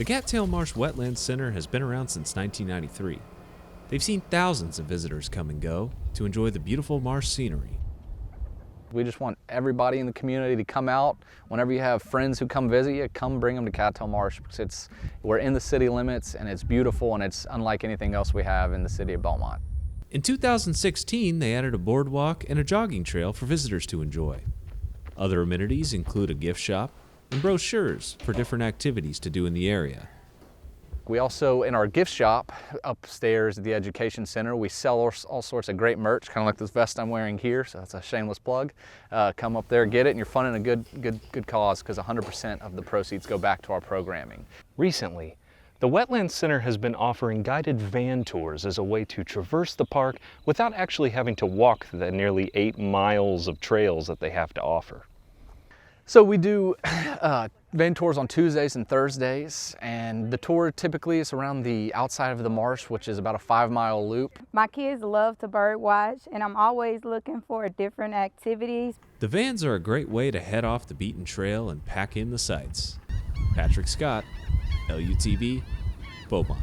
The Cattail March Wetlands Center has been around since 1993. They've seen thousands of visitors come and go to enjoy the beautiful marsh scenery. We just want everybody in the community to come out. Whenever you have friends who come visit you, come bring them to Cattail Marsh, because we're in the city limits and it's beautiful and it's unlike anything else we have in the city of Beaumont. In 2016, they added a boardwalk and a jogging trail for visitors to enjoy. Other amenities include a gift shop and brochures for different activities to do in the area. We also, in our gift shop upstairs at the Education Center, we sell all sorts of great merch, kind of like this vest I'm wearing here, so that's a shameless plug. Come up there, get it, and you're funding a good cause, because 100% of the proceeds go back to our programming. Recently, the Wetlands Center has been offering guided van tours as a way to traverse the park without actually having to walk the nearly 8 miles of trails that they have to offer. So we do van tours on Tuesdays and Thursdays, and the tour typically is around the outside of the marsh, which is about a 5-mile loop. My kids love to bird watch, and I'm always looking for different activities. The vans are a great way to head off the beaten trail and pack in the sights. Patrick Scott, LUTV, Beaumont.